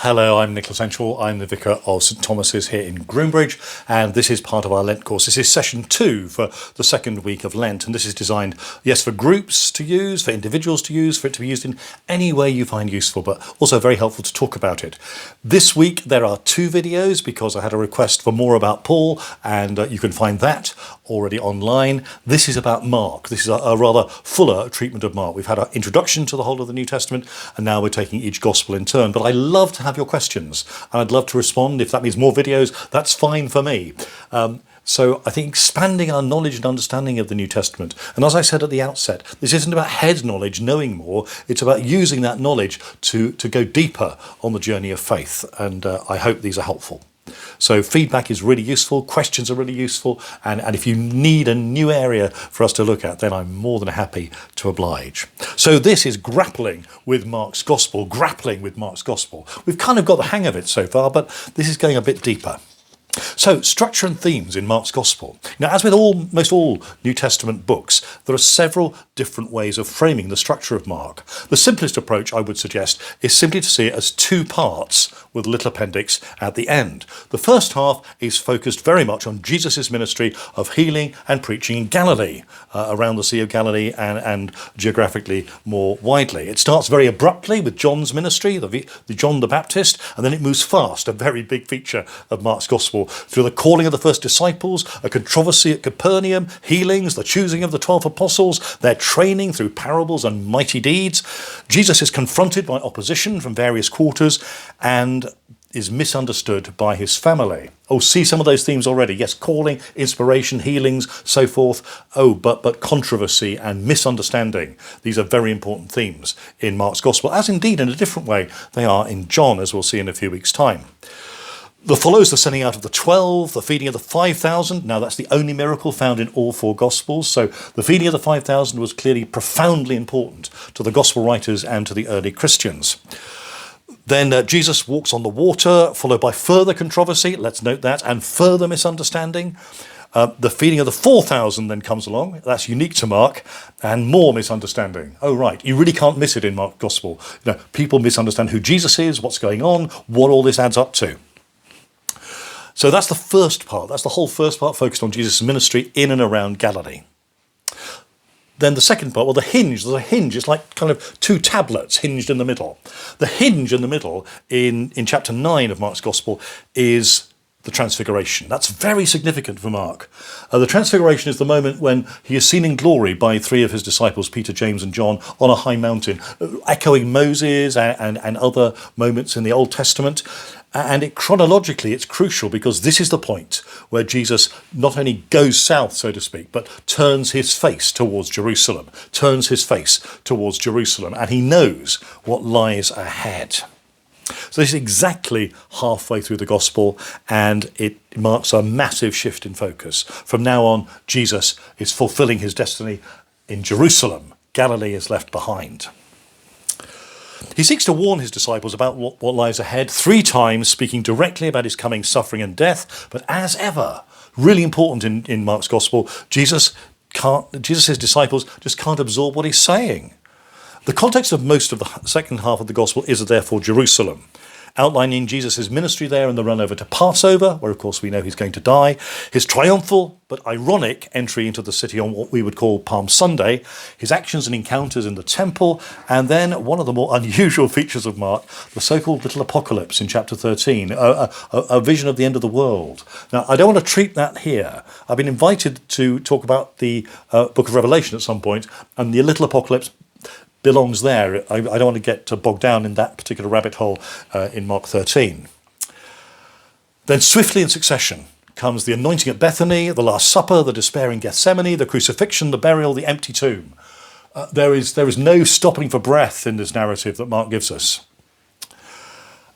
Hello, I'm Nicholas Henschel. I'm the Vicar of St Thomas's here in Groombridge, and this is part of our Lent course. This is session 2 for the second week of Lent, and this is designed, yes, for groups to use, for individuals to use, for it to be used in any way you find useful, but also very helpful to talk about it. This week there are 2 videos because I had a request for more about Paul, and you can find that already online. This is about Mark. This is a rather fuller treatment of Mark. We've had our introduction to the whole of the New Testament, and now we're taking each gospel in turn. But I love to have your questions, and I'd love to respond. If that means more videos, that's fine for me. So I think expanding our knowledge and understanding of the New Testament, and as I said at the outset, this isn't about head knowledge, knowing more, it's about using that knowledge to go deeper on the journey of faith, and I hope these are helpful. So feedback is really useful, questions are really useful, and if you need a new area for us to look at, then I'm more than happy to oblige. So this is grappling with Mark's Gospel, We've kind of got the hang of it so far, but this is going a bit deeper. So, structure and themes in Mark's Gospel. Now, as with most all New Testament books, there are several different ways of framing the structure of Mark. The simplest approach, I would suggest, is simply to see it as 2 parts with a little appendix at the end. The first half is focused very much on Jesus' ministry of healing and preaching in Galilee, around the Sea of Galilee and geographically more widely. It starts very abruptly with John's ministry, the John the Baptist, and then it moves fast, a very big feature of Mark's Gospel, through the calling of the first disciples, a controversy at Capernaum, healings, the choosing of the 12 apostles, their training through parables and mighty deeds. Jesus is confronted by opposition from various quarters and is misunderstood by his family. Oh, see some of those themes already. Yes, calling, inspiration, healings, so forth. Oh, but controversy and misunderstanding. These are very important themes in Mark's Gospel, as indeed in a different way they are in John, as we'll see in a few weeks' time. There follows the sending out of the 12, the feeding of the 5,000. Now, that's the only miracle found in all 4 Gospels. So the feeding of the 5,000 was clearly profoundly important to the Gospel writers and to the early Christians. Then Jesus walks on the water, followed by further controversy, let's note that, and further misunderstanding. The feeding of the 4,000 then comes along. That's unique to Mark, and more misunderstanding. Oh, right. You really can't miss it in Mark's Gospel. People misunderstand who Jesus is, what's going on, what all this adds up to. So that's the first part. That's the whole first part focused on Jesus' ministry in and around Galilee. Then the second part, well, there's a hinge. It's like kind of 2 tablets hinged in the middle. The hinge in the middle in chapter 9 of Mark's Gospel is the Transfiguration. That's very significant for Mark. The Transfiguration is the moment when he is seen in glory by 3 of his disciples, Peter, James and John, on a high mountain, echoing Moses and other moments in the Old Testament. And chronologically, it's crucial because this is the point where Jesus not only goes south, so to speak, but turns his face towards Jerusalem, and he knows what lies ahead. So this is exactly halfway through the Gospel, and it marks a massive shift in focus. From now on, Jesus is fulfilling his destiny in Jerusalem. Galilee is left behind. He seeks to warn his disciples about what lies ahead, 3 times speaking directly about his coming suffering and death. But as ever, really important in Mark's Gospel, Jesus' disciples just can't absorb what he's saying. The context of most of the second half of the Gospel is therefore Jerusalem, outlining Jesus' ministry there and the run over to Passover, where of course we know he's going to die, his triumphal but ironic entry into the city on what we would call Palm Sunday, his actions and encounters in the temple, and then one of the more unusual features of Mark, the so-called little apocalypse in chapter 13, a vision of the end of the world. Now, I don't want to treat that here. I've been invited to talk about the book of Revelation at some point, and the little apocalypse belongs there. I don't want to get bogged down in that particular rabbit hole in Mark 13. Then swiftly in succession comes the anointing at Bethany, the Last Supper, the despair in Gethsemane, the crucifixion, the burial, the empty tomb. There is no stopping for breath in this narrative that Mark gives us.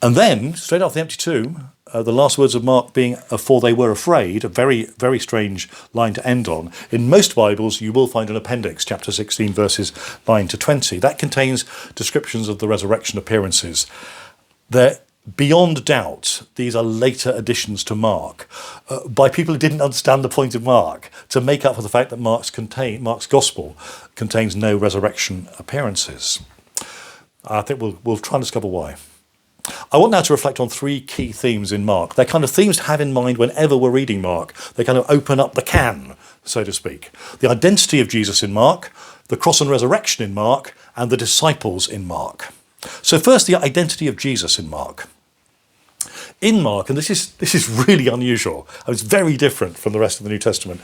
And then, straight after the empty tomb, the last words of Mark being, for they were afraid, a very, very strange line to end on. In most Bibles, you will find an appendix, chapter 16, verses 9 to 20. That contains descriptions of the resurrection appearances. Beyond doubt, these are later additions to Mark, by people who didn't understand the point of Mark, to make up for the fact that Mark's Gospel contains no resurrection appearances. I think we'll try and discover why. I want now to reflect on three key themes in Mark. They're kind of themes to have in mind whenever we're reading Mark. They kind of open up the can, so to speak. The identity of Jesus in Mark, the cross and resurrection in Mark, and the disciples in Mark. So first, the identity of Jesus in Mark. In Mark, and this is really unusual, it's very different from the rest of the New Testament,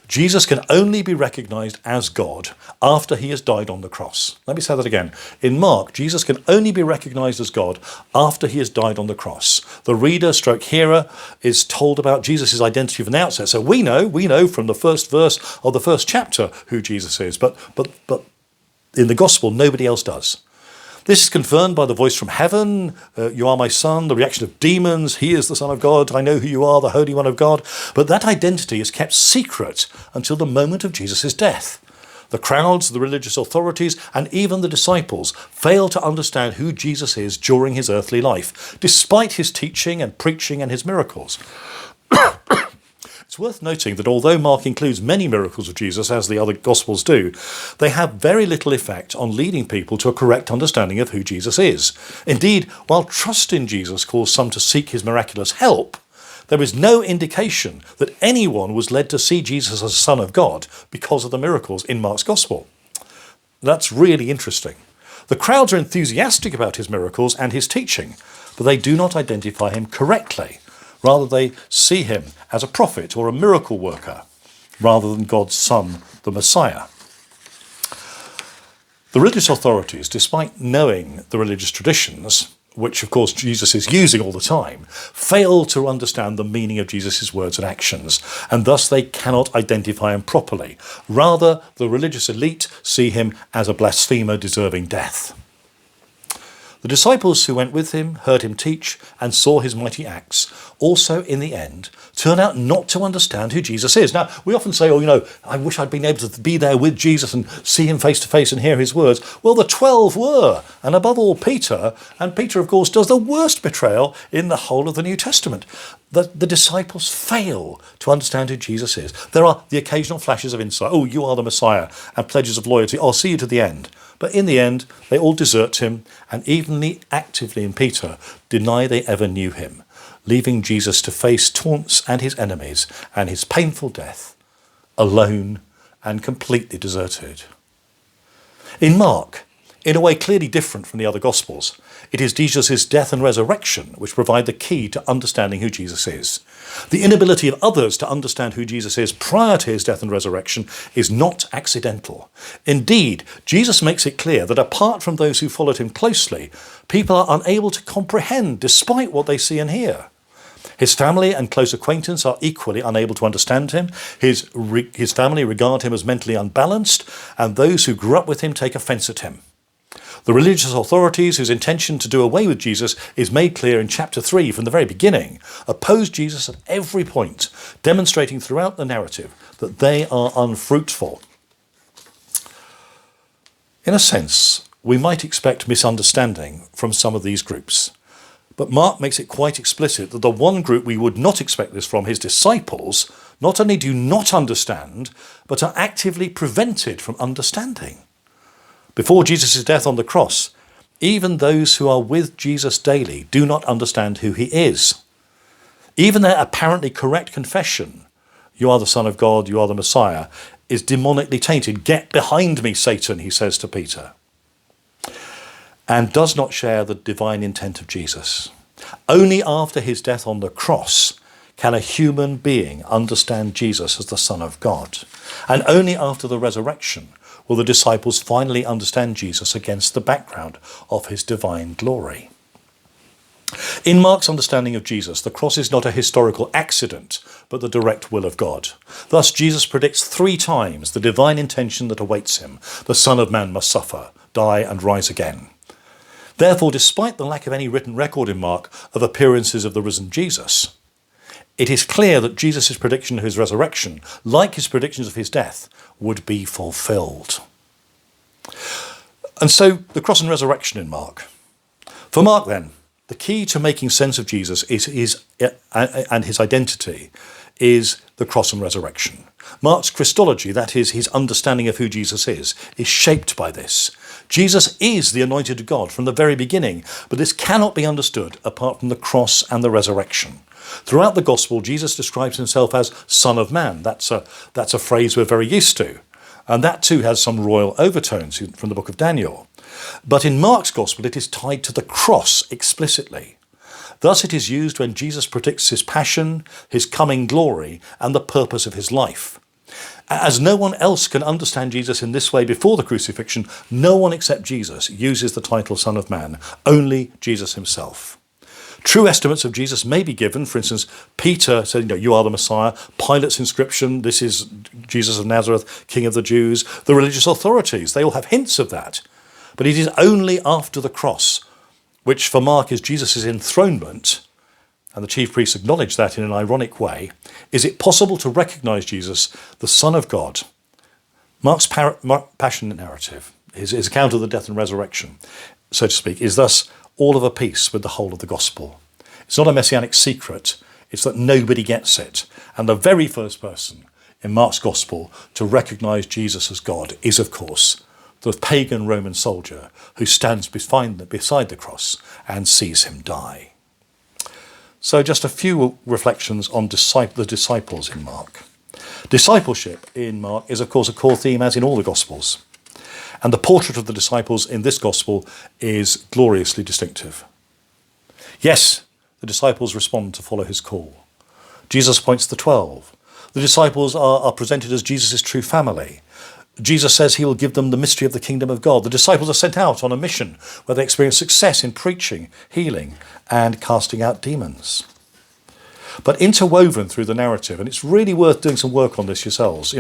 Jesus can only be recognised as God after he has died on the cross. Let me say that again. In Mark, Jesus can only be recognised as God after he has died on the cross. The reader stroke hearer is told about Jesus' identity from the outset. So we know from the first verse of the first chapter who Jesus is, but in the gospel nobody else does. This is confirmed by the voice from heaven, you are my son, the reaction of demons, he is the Son of God, I know who you are, the Holy One of God. But that identity is kept secret until the moment of Jesus' death. The crowds, the religious authorities, and even the disciples fail to understand who Jesus is during his earthly life, despite his teaching and preaching and his miracles. It's worth noting that although Mark includes many miracles of Jesus, as the other Gospels do, they have very little effect on leading people to a correct understanding of who Jesus is. Indeed, while trust in Jesus caused some to seek his miraculous help, there is no indication that anyone was led to see Jesus as Son of God because of the miracles in Mark's Gospel. That's really interesting. The crowds are enthusiastic about his miracles and his teaching, but they do not identify him correctly. Rather, they see him as a prophet or a miracle worker, rather than God's Son, the Messiah. The religious authorities, despite knowing the religious traditions, which of course Jesus is using all the time, fail to understand the meaning of Jesus' words and actions, and thus they cannot identify him properly. Rather, the religious elite see him as a blasphemer deserving death. The disciples who went with him, heard him teach, and saw his mighty acts, also in the end turn out not to understand who Jesus is. Now, we often say, I wish I'd been able to be there with Jesus and see him face to face and hear his words. Well, the 12 were, and above all Peter, and Peter, of course, does the worst betrayal in the whole of the New Testament. The disciples fail to understand who Jesus is. There are the occasional flashes of insight. Oh, you are the Messiah, and pledges of loyalty. I'll see you to the end. But in the end, they all desert him, and even actively in Peter, deny they ever knew him, leaving Jesus to face taunts and his enemies and his painful death, alone and completely deserted. In Mark, in a way clearly different from the other Gospels, it is Jesus' death and resurrection which provide the key to understanding who Jesus is. The inability of others to understand who Jesus is prior to his death and resurrection is not accidental. Indeed, Jesus makes it clear that apart from those who followed him closely, people are unable to comprehend despite what they see and hear. His family and close acquaintance are equally unable to understand him. His family regard him as mentally unbalanced, and those who grew up with him take offence at him. The religious authorities, whose intention to do away with Jesus is made clear in chapter 3 from the very beginning, oppose Jesus at every point, demonstrating throughout the narrative that they are unfruitful. In a sense, we might expect misunderstanding from some of these groups, but Mark makes it quite explicit that the one group we would not expect this from, his disciples, not only do not understand, but are actively prevented from understanding. Before Jesus' death on the cross, even those who are with Jesus daily do not understand who he is. Even their apparently correct confession, you are the Son of God, you are the Messiah, is demonically tainted. Get behind me, Satan, he says to Peter, and does not share the divine intent of Jesus. Only after his death on the cross can a human being understand Jesus as the Son of God, and only after the resurrection will the disciples finally understand Jesus against the background of his divine glory. In Mark's understanding of Jesus, the cross is not a historical accident, but the direct will of God. Thus, Jesus predicts 3 times the divine intention that awaits him. The Son of Man must suffer, die, and rise again. Therefore, despite the lack of any written record in Mark of appearances of the risen Jesus, it is clear that Jesus' prediction of his resurrection, like his predictions of his death, would be fulfilled. And so the cross and resurrection in Mark. For Mark then, the key to making sense of Jesus and his identity is the cross and resurrection. Mark's Christology, that is, his understanding of who Jesus is shaped by this. Jesus is the anointed of God from the very beginning, but this cannot be understood apart from the cross and the resurrection. Throughout the gospel, Jesus describes himself as Son of Man. That's a phrase we're very used to. And that too has some royal overtones from the book of Daniel. But in Mark's gospel, it is tied to the cross explicitly. Thus it is used when Jesus predicts his passion, his coming glory, and the purpose of his life. As no one else can understand Jesus in this way before the crucifixion, no one except Jesus uses the title Son of Man, only Jesus himself. True estimates of Jesus may be given. For instance, Peter said, you are the Messiah. Pilate's inscription, this is Jesus of Nazareth, King of the Jews. The religious authorities, they all have hints of that. But it is only after the cross, which for Mark is Jesus' enthronement, and the chief priests acknowledge that in an ironic way, is it possible to recognise Jesus, the Son of God. Mark's passion narrative, his account of the death and resurrection, so to speak, is thus all of a piece with the whole of the gospel. It's not a messianic secret, it's that nobody gets it. And the very first person in Mark's gospel to recognise Jesus as God is, of course, the pagan Roman soldier who stands beside the cross and sees him die. So just a few reflections on the disciples in Mark. Discipleship in Mark is, of course, a core theme, as in all the Gospels. And the portrait of the disciples in this Gospel is gloriously distinctive. Yes, the disciples respond to follow his call. Jesus appoints the 12. The disciples are presented as Jesus' true family. Jesus says he will give them the mystery of the kingdom of God. The disciples are sent out on a mission where they experience success in preaching, healing, and casting out demons. But interwoven through the narrative, and it's really worth doing some work on this yourselves,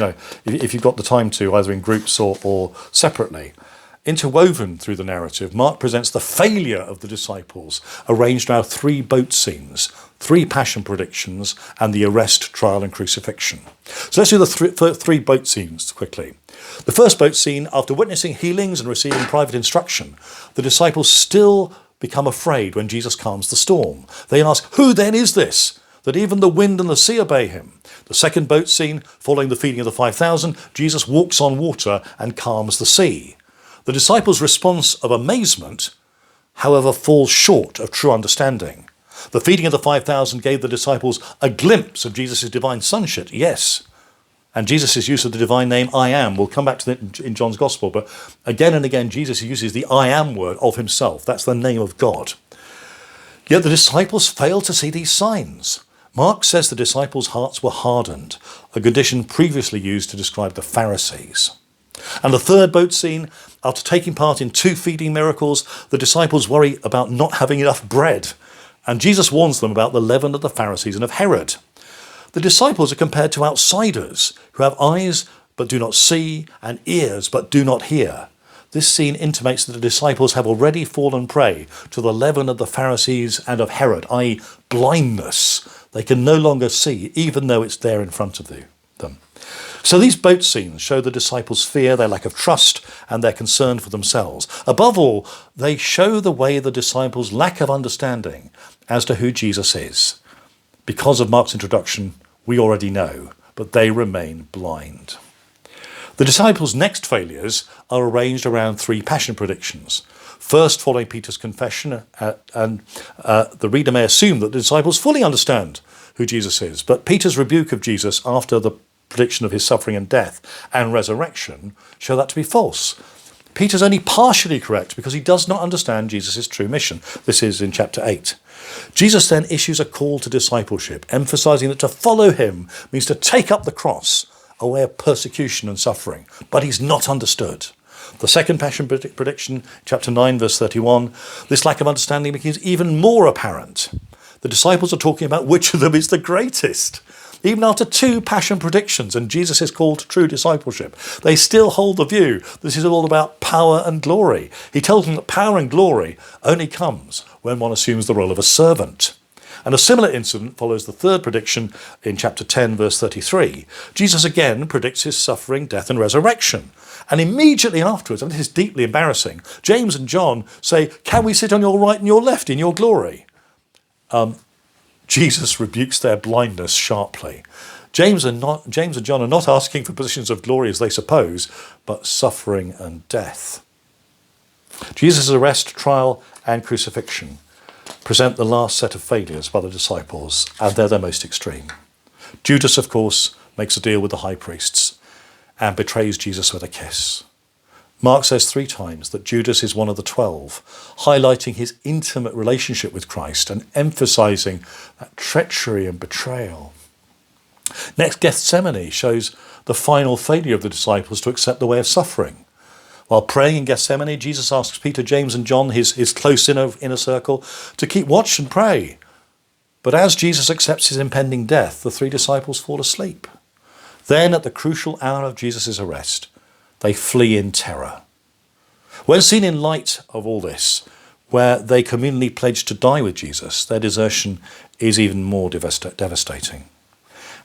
if you've got the time to, either in groups or separately. Interwoven through the narrative, Mark presents the failure of the disciples, arranged around 3 boat scenes, 3 passion predictions, and the arrest, trial, and crucifixion. So let's do the 3 boat scenes quickly. The first boat scene, after witnessing healings and receiving private instruction, the disciples still become afraid when Jesus calms the storm. They ask, "Who then is this, that even the wind and the sea obey him?" The second boat scene, following the feeding of the 5,000, Jesus walks on water and calms the sea. The disciples' response of amazement, however, falls short of true understanding. The feeding of the 5,000 gave the disciples a glimpse of Jesus' divine sonship, yes. And Jesus' use of the divine name, I am. We'll come back to that in John's Gospel, but again and again, Jesus uses the I am word of himself. That's the name of God. Yet the disciples fail to see these signs. Mark says the disciples' hearts were hardened, a condition previously used to describe the Pharisees. And the third boat scene, after taking part in 2 feeding miracles, the disciples worry about not having enough bread. And Jesus warns them about the leaven of the Pharisees and of Herod. The disciples are compared to outsiders who have eyes but do not see and ears but do not hear. This scene intimates that the disciples have already fallen prey to the leaven of the Pharisees and of Herod, i.e. blindness. They can no longer see, even though it's there in front of them. So these boat scenes show the disciples' fear, their lack of trust, and their concern for themselves. Above all, they show the way the disciples' lack of understanding as to who Jesus is. Because of Mark's introduction, we already know, but they remain blind. The disciples' next failures are arranged around 3 passion predictions. First, following Peter's confession, the reader may assume that the disciples fully understand who Jesus is, but Peter's rebuke of Jesus after the prediction of his suffering and death and resurrection show that to be false. Peter's only partially correct because he does not understand Jesus' true mission. This is in chapter 8. Jesus then issues a call to discipleship, emphasising that to follow him means to take up the cross, a way of persecution and suffering, but he's not understood. The second passion prediction, chapter 9, verse 31, this lack of understanding becomes even more apparent. The disciples are talking about which of them is the greatest. Even after 2 passion predictions and Jesus' call to true discipleship, they still hold the view this is all about power and glory. He tells them that power and glory only comes when one assumes the role of a servant. And a similar incident follows the third prediction in chapter 10, verse 33. Jesus again predicts his suffering, death and resurrection. And immediately afterwards, and this is deeply embarrassing, James and John say, "Can we sit on your right and your left in your glory?" Jesus rebukes their blindness sharply. James and John are not asking for positions of glory as they suppose, but suffering and death. Jesus' arrest, trial and crucifixion present the last set of failures by the disciples, and they're their most extreme. Judas, of course, makes a deal with the high priests and betrays Jesus with a kiss. Mark says 3 times that Judas is one of the 12, highlighting his intimate relationship with Christ and emphasising that treachery and betrayal. Next, Gethsemane shows the final failure of the disciples to accept the way of suffering. While praying in Gethsemane, Jesus asks Peter, James and John, his close inner circle, to keep watch and pray. But as Jesus accepts his impending death, the 3 disciples fall asleep. Then, at the crucial hour of Jesus' arrest, they flee in terror. When seen in light of all this, where they communally pledged to die with Jesus, their desertion is even more devastating.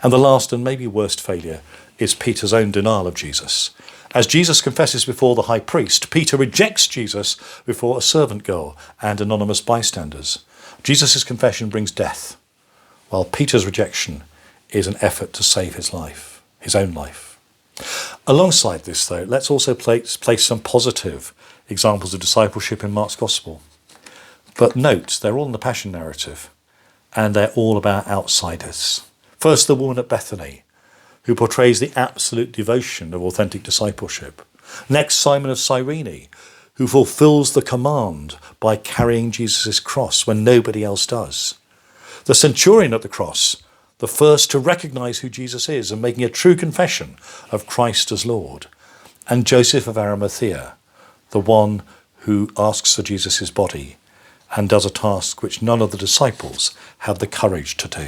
And the last and maybe worst failure is Peter's own denial of Jesus. As Jesus confesses before the high priest, Peter rejects Jesus before a servant girl and anonymous bystanders. Jesus' confession brings death, while Peter's rejection is an effort to save his life, his own life. Alongside this, though, let's also place some positive examples of discipleship in Mark's Gospel. But note, they're all in the Passion narrative, and they're all about outsiders. First, the woman at Bethany, who portrays the absolute devotion of authentic discipleship. Next, Simon of Cyrene, who fulfills the command by carrying Jesus' cross when nobody else does. The centurion at the cross, the first to recognise who Jesus is and making a true confession of Christ as Lord. And Joseph of Arimathea, the one who asks for Jesus' body and does a task which none of the disciples had the courage to do.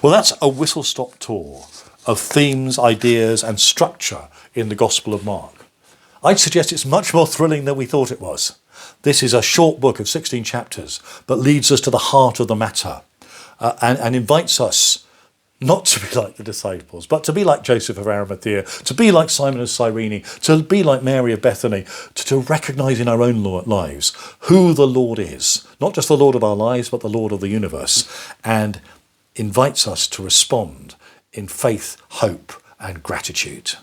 Well, that's a whistle-stop tour of themes, ideas and structure in the Gospel of Mark. I'd suggest it's much more thrilling than we thought it was. This is a short book of 16 chapters, but leads us to the heart of the matter. And invites us not to be like the disciples, but to be like Joseph of Arimathea, to be like Simon of Cyrene, to be like Mary of Bethany, to recognise in our own lives who the Lord is, not just the Lord of our lives, but the Lord of the universe, and invites us to respond in faith, hope and gratitude.